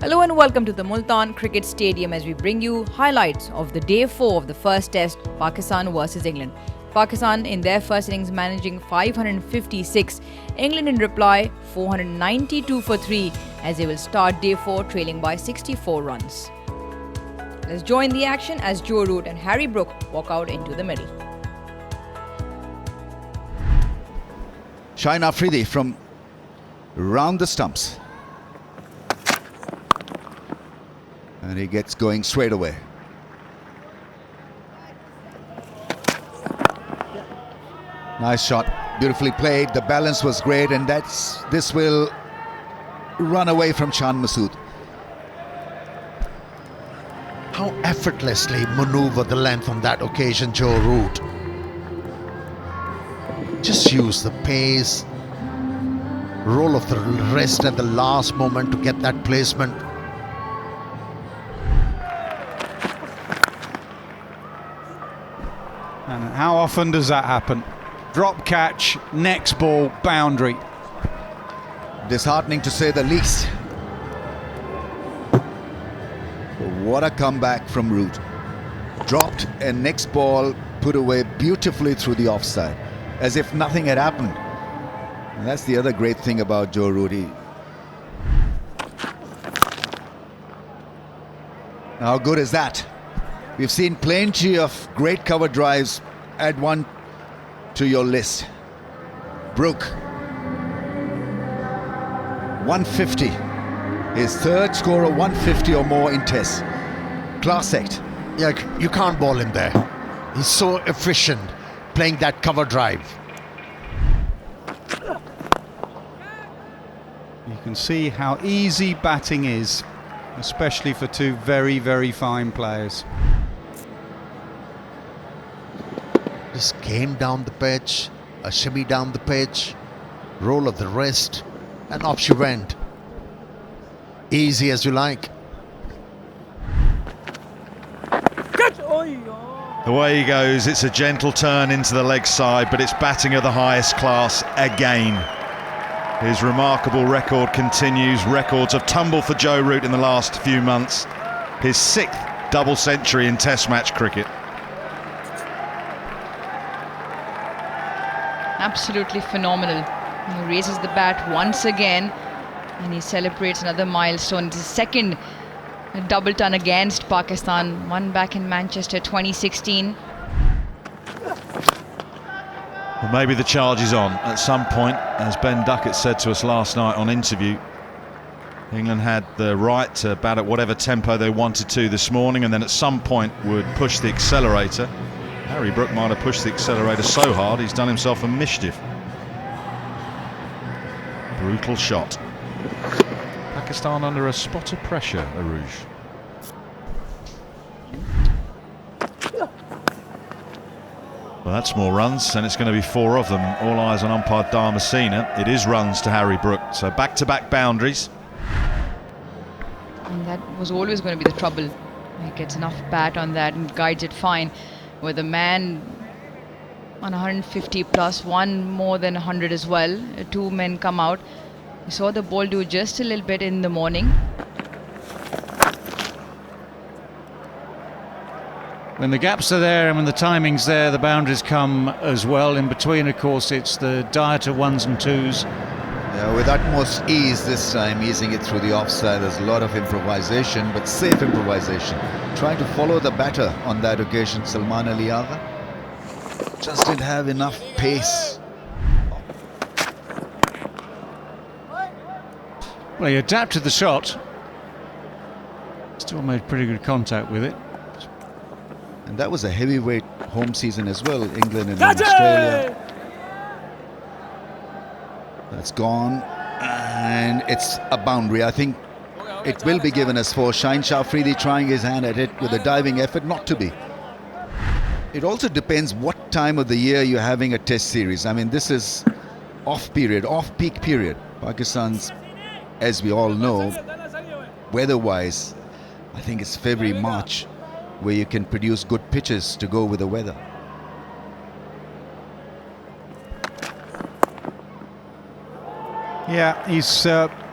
Hello and welcome to the Multan Cricket Stadium as we bring you highlights of the day 4 of the first test, Pakistan versus England. Pakistan in their first innings managing 556, England in reply 492 for 3 as they will start day 4 trailing by 64 runs. Let's join the action as Joe Root and Harry Brook walk out into the middle. Shaheen Afridi from round the stumps. And he gets going straight away. Nice shot, beautifully played. The balance was great, and this will run away from Shan Masood. How effortlessly maneuver the length on that occasion, Joe Root. Just use the pace, roll of the wrist at the last moment to get that placement. And how often does that happen? Drop catch, next ball, boundary. Disheartening to say the least. What a comeback from Root. Dropped and next ball put away beautifully through the offside, as if nothing had happened. And that's the other great thing about Joe Root. How good is that? We've seen plenty of great cover drives. Add one to your list. Brook, 150. His third score of 150 or more in tests. Class act. Yeah, you can't ball him there. He's so efficient playing that cover drive. You can see how easy batting is, especially for two very, very fine players. Just came down the pitch, a shimmy down the pitch, roll of the wrist, and off she went. Easy as you like. Away he goes. It's a gentle turn into the leg side, but it's batting of the highest class again. His remarkable record continues. Records have tumbled for Joe Root in the last few months. His 6th double century in Test match cricket. Absolutely phenomenal. He raises the bat once again and he celebrates another milestone. It's his second double ton against Pakistan, one back in Manchester 2016. Well, maybe the charge is on at some point. As Ben Duckett said to us last night on interview, England had the right to bat at whatever tempo they wanted to this morning, and then at some point would push the accelerator. Harry Brook might have pushed the accelerator so hard he's done himself a mischief. Brutal shot. Pakistan under a spot of pressure, Arouge. Well, that's more runs, and it's going to be 4 of them. All eyes on umpire Dharmasena. It is runs to Harry Brook, so back-to-back boundaries. And that was always going to be the trouble. He gets enough bat on that and guides it fine. With a man on 150 plus, one more than 100 as well. 2 men come out. We saw the ball do just a little bit in the morning. When the gaps are there and when the timing's there, the boundaries come as well. In between, of course, it's the diet of 1s and 2s. Yeah, with utmost ease this time, easing it through the offside. There's a lot of improvisation, but safe improvisation. Trying to follow the batter on that occasion, Salman Ali Agha. Just didn't have enough pace. Well, he adapted the shot. Still made pretty good contact with it. And that was a heavyweight home season as well, England and Australia. That's gone, and it's a boundary. I think it will be given as 4. Shaheen Afridi trying his hand at it with a diving effort, not to be. It also depends what time of the year you're having a test series. I mean, this is off-period, off-peak period. Pakistan's, as we all know, weather-wise, I think it's February, March, where you can produce good pitches to go with the weather. Yeah, he's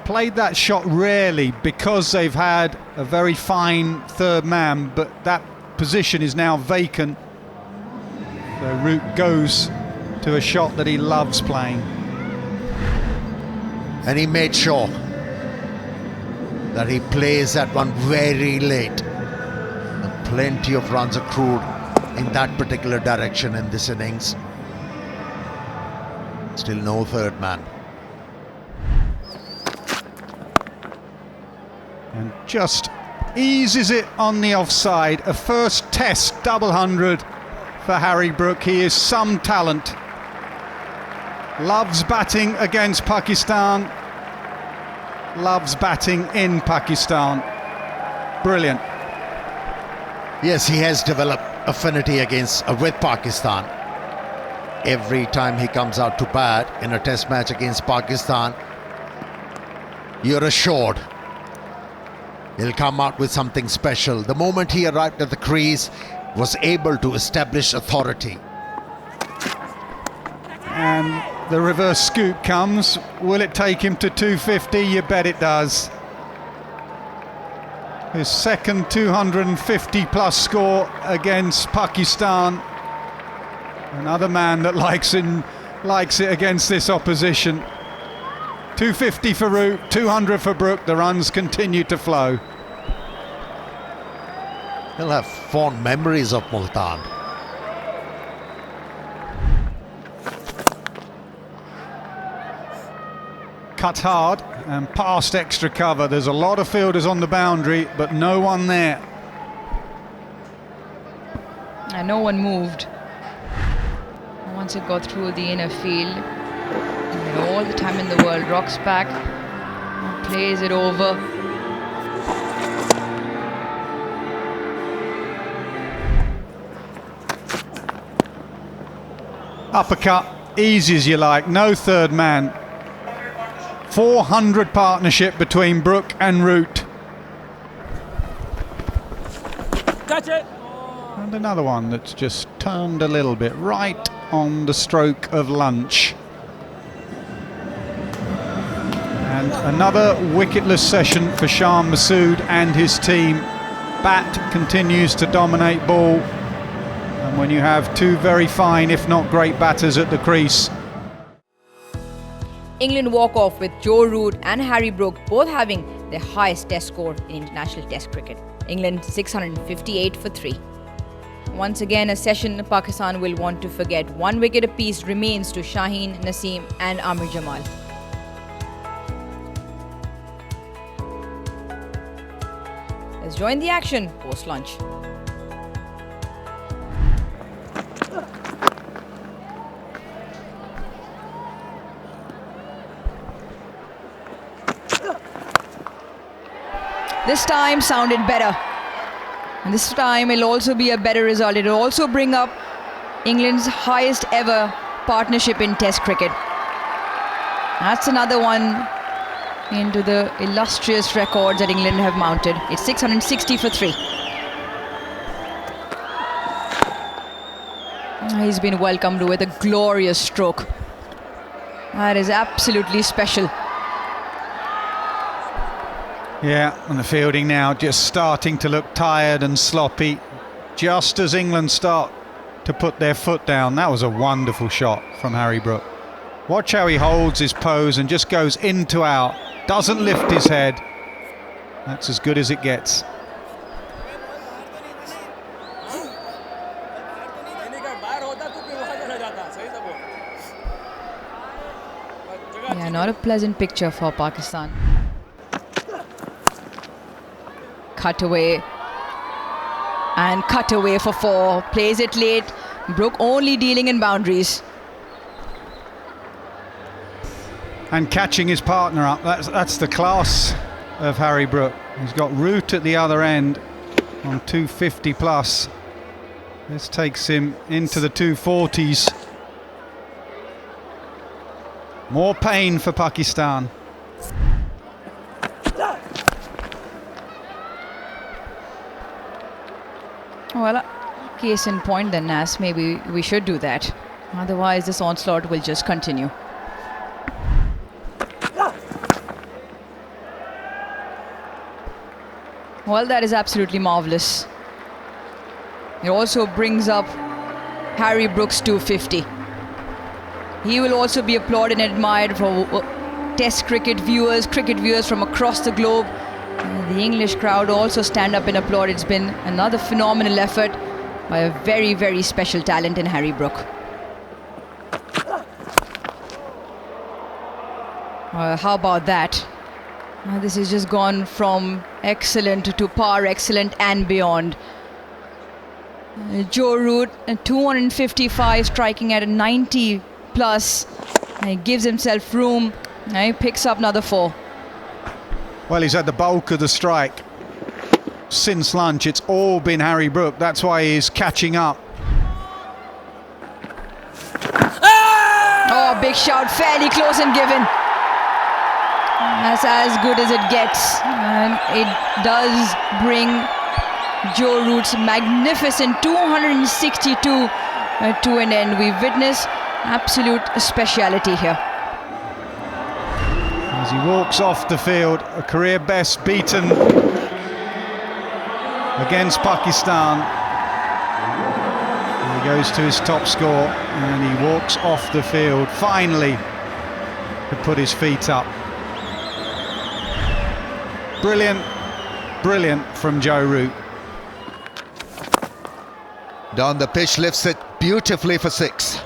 played that shot rarely because they've had a very fine third man, but that position is now vacant. So Root goes to a shot that he loves playing. And he made sure that he plays that one very late. And plenty of runs accrued in that particular direction in this innings. Still no third man. And just eases it on the offside. A first test double hundred for Harry Brook. He is some talent. Loves batting against Pakistan. Loves batting in Pakistan. Brilliant. Yes, he has developed affinity with Pakistan. Every time he comes out to bat in a test match against Pakistan, you're assured he'll come out with something special. The moment he arrived at the crease, was able to establish authority. And the reverse scoop comes. Will it take him to 250? You bet it does. His second 250 plus score against Pakistan. Another man that likes it against this opposition. 250 for Root, 200 for Brook. The runs continue to flow. He'll have fond memories of Multan. Cut hard and past extra cover. There's a lot of fielders on the boundary, but no one there. And no one moved. Once it got through the inner field, and all the time in the world, rocks back, plays it over. Uppercut, easy as you like, no third man. 400 partnership between Brook and Root. Catch it! And another one that's just turned a little bit, right on the stroke of lunch. And another wicketless session for Shan Masood and his team. Bat continues to dominate ball. And when you have two very fine, if not great batters at the crease. England walk off with Joe Root and Harry Brook both having their highest test score in international test cricket. England 658 for 3. Once again, a session Pakistan will want to forget. 1 wicket apiece remains to Shaheen, Naseem and Amir Jamal. Let's join the action post-lunch. This time sounded better. And this time it'll also be a better result. It'll also bring up England's highest ever partnership in Test cricket. That's another one into the illustrious records that England have mounted. It's 660 for 3. He's been welcomed with a glorious stroke. That is absolutely special. Yeah, and the fielding now just starting to look tired and sloppy. Just as England start to put their foot down. That was a wonderful shot from Harry Brook. Watch how he holds his pose and just goes in to out. Doesn't lift his head. That's as good as it gets. Yeah, not a pleasant picture for Pakistan. Cut away. And cut away for 4. Plays it late. Brook only dealing in boundaries. And catching his partner up. That's the class of Harry Brook. He's got Root at the other end on 250 plus. This takes him into the 240s. More pain for Pakistan. Well, case in point then, Nas, maybe we should do that. Otherwise this onslaught will just continue. Well, that is absolutely marvellous. It also brings up Harry Brook's 250. He will also be applauded and admired for Test cricket viewers from across the globe. The English crowd also stand up and applaud. It's been another phenomenal effort by a very, very special talent in Harry Brook. How about that? This has just gone from excellent to par excellent and beyond. Joe Root, 255, striking at a 90 plus. He gives himself room. He picks up another 4. Well, he's had the bulk of the strike. Since lunch, it's all been Harry Brook. That's why he's catching up. Oh, big shout, fairly close and given. That's as good as it gets. And it does bring Joe Root's magnificent 262 to an end. We witness absolute speciality here. As he walks off the field, a career best beaten against Pakistan. And he goes to his top score and he walks off the field finally to put his feet up. Brilliant, brilliant from Joe Root. Down the pitch, lifts it beautifully for 6.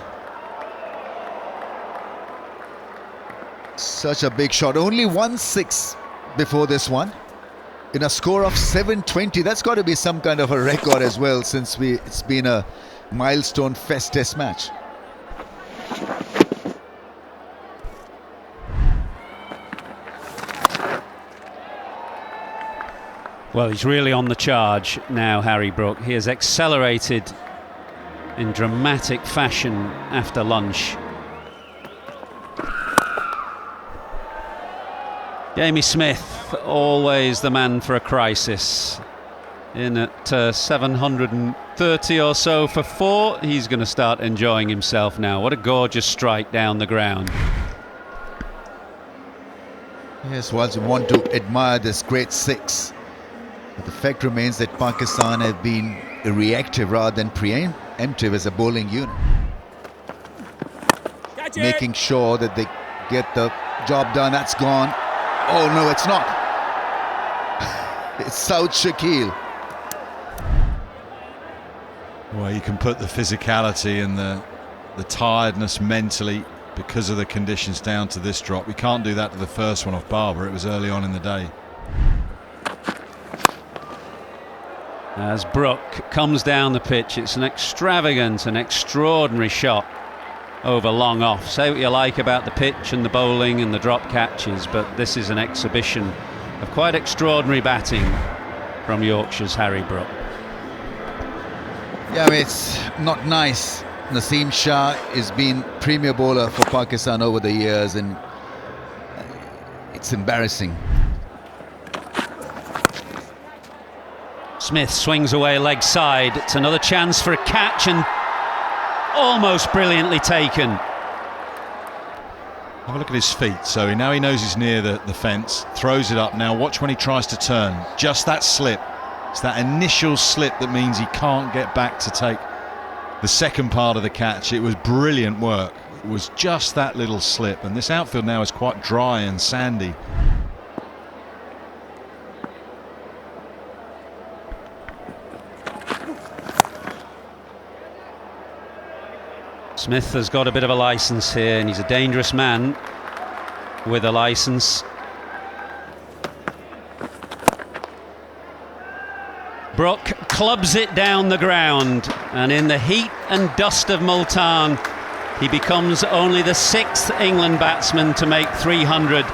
Such a big shot. Only 1-6 before this one. In a score of 720, that's got to be some kind of a record as well, since it's been a milestone Fest Test match. Well, he's really on the charge now, Harry Brook. He has accelerated in dramatic fashion after lunch. Jamie Smith, always the man for a crisis. In at 730 or so for 4. He's going to start enjoying himself now. What a gorgeous strike down the ground. Yes, once you want to admire this great 6. But the fact remains that Pakistan have been reactive rather than preemptive as a bowling unit. Making sure that they get the job done. That's gone. Oh no, it's not. It's South Shakil. Well, you can put the physicality and the tiredness mentally because of the conditions down to this drop. We can't do that to the first one off Barber. It was early on in the day. As Brook comes down the pitch, it's an extravagant and extraordinary shot over long off. Say what you like about the pitch and the bowling and the drop catches, but this is an exhibition of quite extraordinary batting from Yorkshire's Harry Brook. Yeah, I mean, it's not nice. Naseem Shah has been premier bowler for Pakistan over the years, and it's embarrassing. Smith swings away leg side. It's another chance for a catch and almost brilliantly taken. Have a look at his feet. So now he knows he's near the fence, throws it up. Now watch when he tries to turn. Just that slip. It's that initial slip that means he can't get back to take the second part of the catch. It was brilliant work. It was just that little slip. And this outfield now is quite dry and sandy. Smith has got a bit of a licence here, and he's a dangerous man with a licence. Brook clubs it down the ground, and in the heat and dust of Multan, he becomes only the 6th England batsman to make 300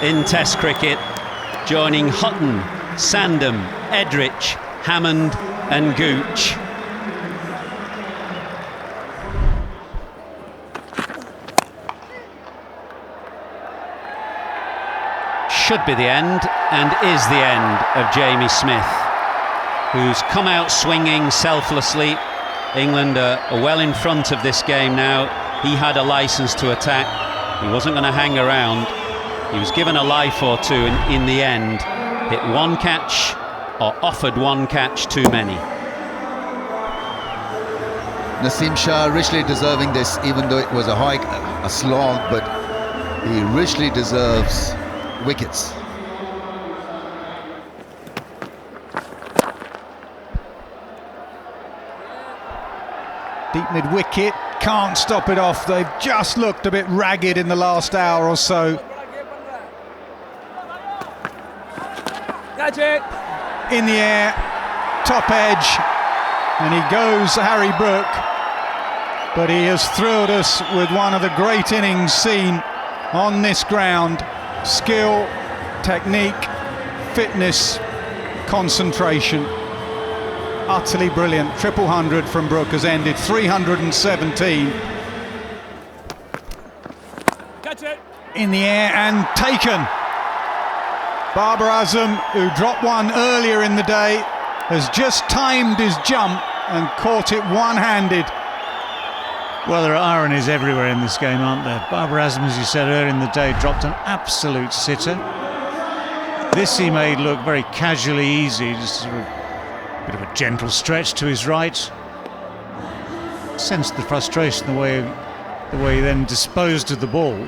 in Test cricket, joining Hutton, Sandham, Edrich, Hammond and Gooch. Should be the end, and is the end of Jamie Smith, who's come out swinging selflessly. England are well in front of this game now. He had a licence to attack. He wasn't going to hang around. He was given a life or two, and in the end hit one catch or offered one catch too many. Naseem Shah richly deserving this, even though it was a slog, but he richly deserves wickets. Deep mid-wicket, can't stop it off. They've just looked a bit ragged in the last hour or so. Catch it. In the air, top edge, and he goes, Harry Brook. But he has thrilled us with one of the great innings seen on this ground. Skill, technique, fitness, concentration. Utterly brilliant. 100 from Brook has ended 317. Catch it. In the air and taken. Babar Azam, who dropped one earlier in the day, has just timed his jump and caught it one-handed. Well, there are ironies everywhere in this game, aren't there? Babar Azam, as you said earlier in the day, dropped an absolute sitter. This he made look very casually easy, just sort of bit of a gentle stretch to his right. Sensed the frustration the way he then disposed of the ball.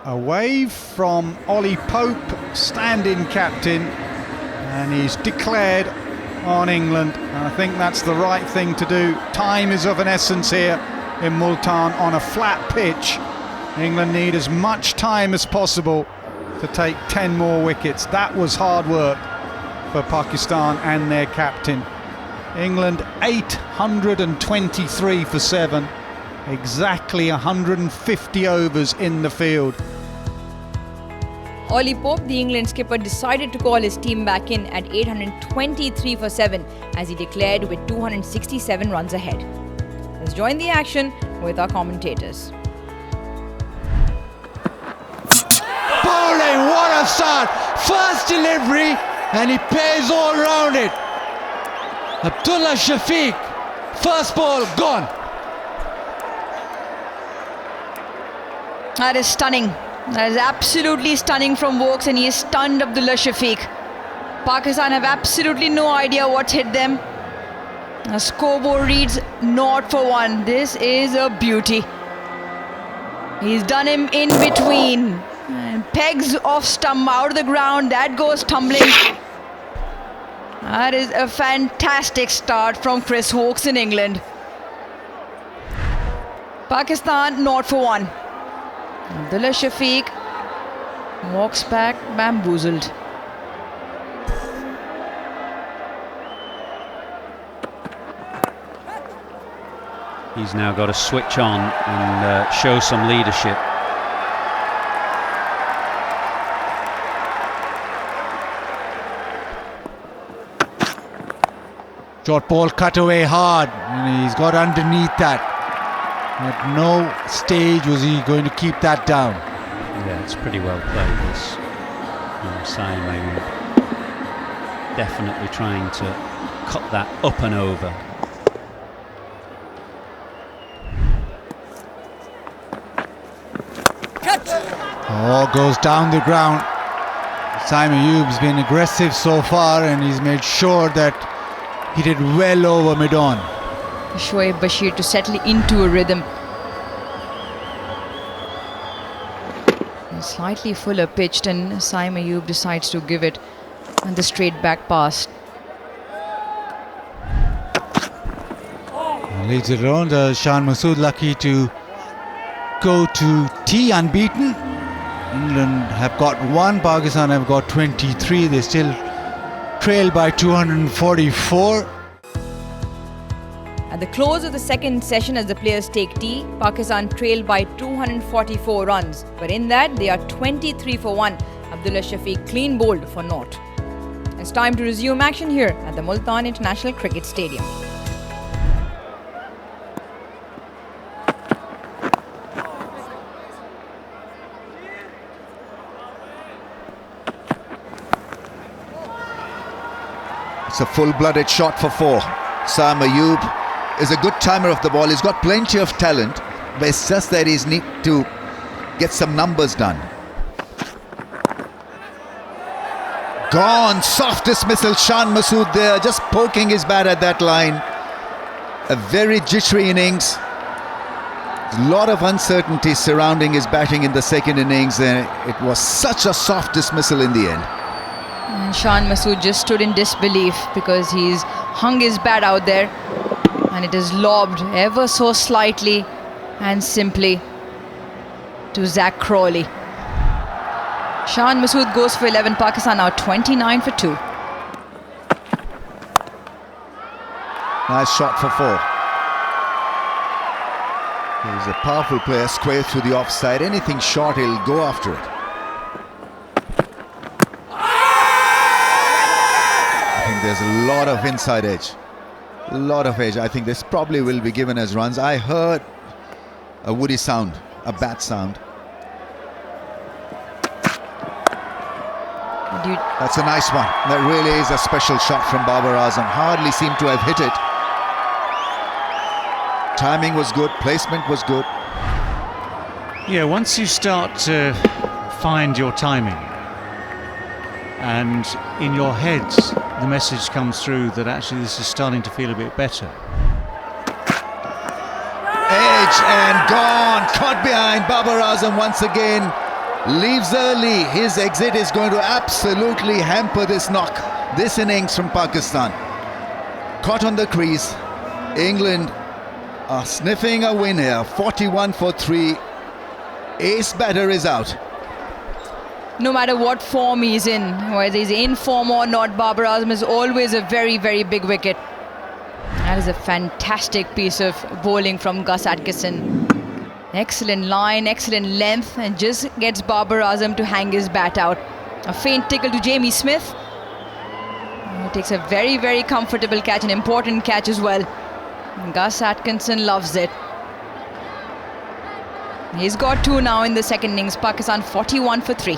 Away from Ollie Pope, stand-in captain, and he's declared on England, and I think that's the right thing to do. Time is of an essence here in Multan on a flat pitch. England need as much time as possible to take 10 more wickets. That was hard work for Pakistan and their captain. England 823 for 7, exactly 150 overs in the field. Ollie Pope, the England skipper, decided to call his team back in at 823 for 7 as he declared with 267 runs ahead. Let's join the action with our commentators. Bowling, what a start! First delivery, and he pays all round it. Abdullah Shafiq, first ball gone. That is stunning. That is absolutely stunning from Vokes, and he has stunned Abdullah Shafiq. Pakistan have absolutely no idea what's hit them. The scoreboard reads 0 for 1. This is a beauty. He's done him in between. And pegs off stump out of the ground. That goes tumbling. That is a fantastic start from Chris Vokes in England. Pakistan 0 for 1. Abdullah Shafiq walks back bamboozled. He's now got to switch on and show some leadership. Short ball cut away hard, and he's got underneath that. At no stage was he going to keep that down. Yeah, it's pretty well played, this. Saeem Ayub definitely trying to cut that up and over. Oh, goes down the ground. Saeem Ayub's been aggressive so far, and he's made sure that he did well over mid-on. Shoaib Bashir to settle into a rhythm. Slightly fuller pitched, and Saeem Ayub decides to give it the straight back pass. Leads it around. Shan Masood lucky to go to tea unbeaten. England have got 1, Pakistan have got 23. They still trail by 244. At the close of the second session, as the players take tea, Pakistan trail by 244 runs. But in that, they are 23 for 1. Abdullah Shafiq clean bowled for naught. It's time to resume action here at the Multan International Cricket Stadium. It's a full-blooded shot for 4. Saeem Ayub is a good timer of the ball. He's got plenty of talent, but it's just that he's need to get some numbers done. Gone, soft dismissal. Shan Masood there, just poking his bat at that line. A very jittery innings. A lot of uncertainty surrounding his batting in the second innings, and it was such a soft dismissal in the end. And Shan Masood just stood in disbelief because he's hung his bat out there and it is lobbed ever so slightly and simply to Zach Crawley. Shan Masood goes for 11. Pakistan now 29 for 2. Nice shot for 4. He's a powerful player, square through the offside. Anything short, he'll go after it. I think there's a lot of inside edge. A lot of edge. I think this probably will be given as runs. I heard a woody sound, a bat sound. That's a nice one. That really is a special shot from Babar Azam. Hardly seemed to have hit it. Timing was good, placement was good. Yeah, once you start to find your timing and in your heads the message comes through that actually this is starting to feel a bit better. Edge and gone, caught behind. Babar Azam once again leaves early. His exit is going to absolutely hamper this knock, this innings from Pakistan. Caught on the crease. England are sniffing a win here. 41 for 3. Ace batter is out. No matter what form he's in, whether he's in form or not, Babar Azam is always a very, very big wicket. That is a fantastic piece of bowling from Gus Atkinson. Excellent line, excellent length, and just gets Babar Azam to hang his bat out. A faint tickle to Jamie Smith. He takes a very, very comfortable catch, an important catch as well. Gus Atkinson loves it. He's got 2 now in the second innings. Pakistan 41 for 3.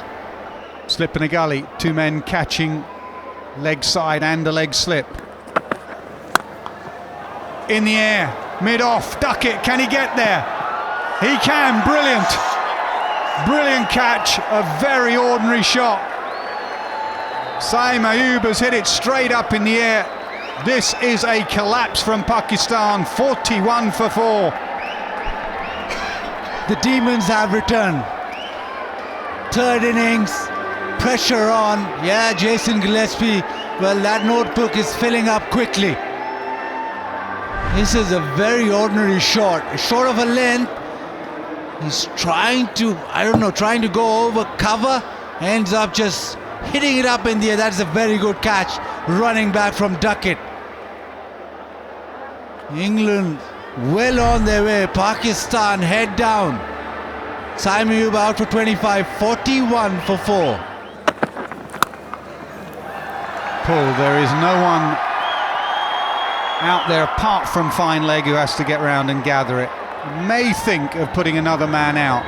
Slip in a gully. 2 men catching leg side and a leg slip. In the air, mid-off, Duckett, can he get there? He can, brilliant. Brilliant catch, a very ordinary shot. Saeem Ayub has hit it straight up in the air. This is a collapse from Pakistan, 41 for 4. The demons have returned. Third innings, pressure on. Yeah, Jason Gillespie, well, that notebook is filling up quickly. This is a very ordinary shot, short of a length. He's trying to, trying to go over cover, ends up just hitting it up in the air. That's a very good catch, running back from Duckett. England well on their way. Pakistan head down. Saeem Ayub out for 25, 41 for 4. Paul, there is no one out there apart from Fine Leg who has to get round and gather it. May think of putting another man out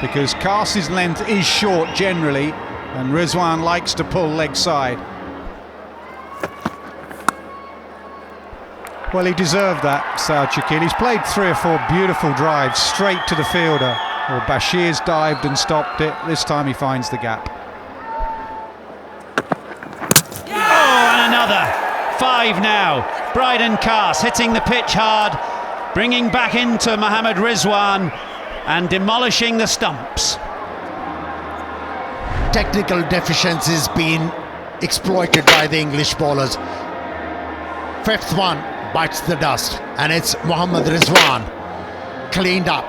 because Carse's length is short generally and Rizwan likes to pull leg side. Well, he deserved that, Saad Shakil. He's played 3 or 4 beautiful drives straight to the fielder. Well, Bashir's dived and stopped it. This time he finds the gap. Oh, and another. 5 now. Bryden Carse hitting the pitch hard, bringing back into Mohammad Rizwan and demolishing the stumps. Technical deficiencies being exploited by the English bowlers. 5th one bites the dust, and it's Mohammad Rizwan, cleaned up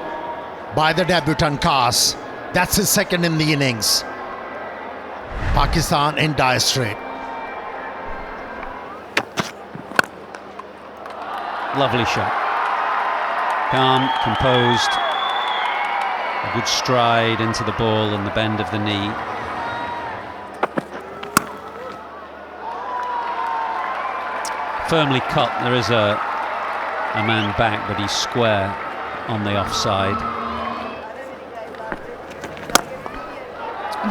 by the debutant Carse. That's his 2nd in the innings. Pakistan in dire strait. Lovely shot. Calm, composed. A good stride into the ball and the bend of the knee. Firmly cut. There is a man back, but he's square on the offside.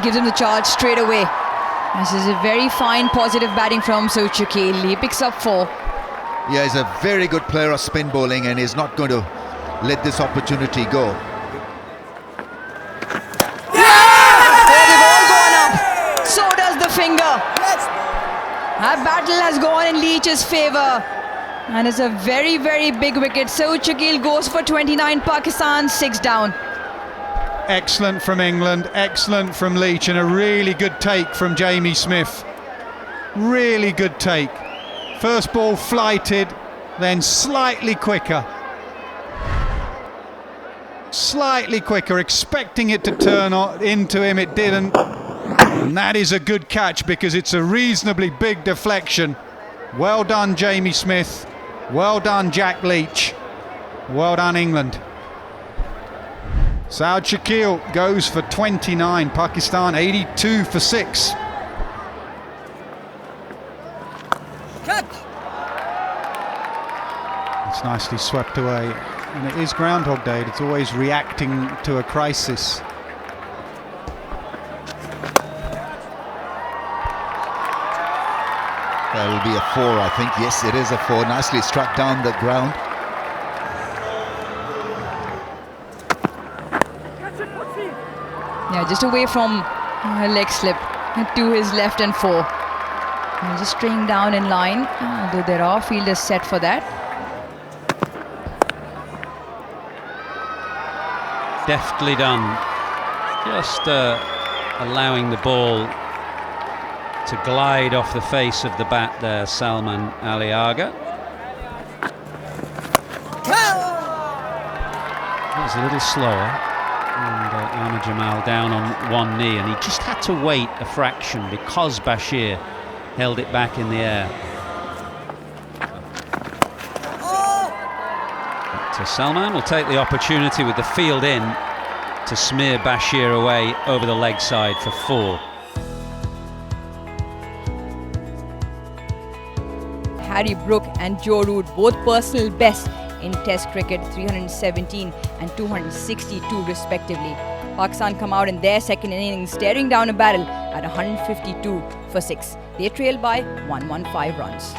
Gives him the charge straight away. This is a very fine positive batting from Saud Shakil. He picks up 4. Yeah, he's a very good player of spin bowling and he's not going to let this opportunity go. They've all gone up. So does the finger. That battle has gone in Leach's favour. And it's a very, very big wicket. So Shakil goes for 29, Pakistan 6 down. Excellent from England, excellent from Leach, and a really good take from Jamie Smith. Really good take. First ball flighted, then slightly quicker. Slightly quicker, expecting it to turn into him, it didn't. And that is a good catch because it's a reasonably big deflection. Well done, Jamie Smith. Well done, Jack Leach. Well done, England. Saud Shakil goes for 29, Pakistan 82 for 6. It's nicely swept away. And it is Groundhog Day, it's always reacting to a crisis. That will be a 4, I think. Yes, it is a 4. Nicely struck down the ground. Yeah, just away from a leg slip to his left and 4. And just staying down in line, though there are fielders set for that. Deftly done. Just allowing the ball to glide off the face of the bat there, Salman Ali Agha. That was a little slower, and Ahmed Jamal down on one knee, and he just had to wait a fraction because Bashir held it back in the air. So Salman will take the opportunity with the field in to smear Bashir away over the leg side for 4. Harry Brook and Joe Root, both personal best in Test cricket, 317 and 262 respectively. Pakistan come out in their second innings, staring down a barrel at 152 for 6. They trail by 115 runs.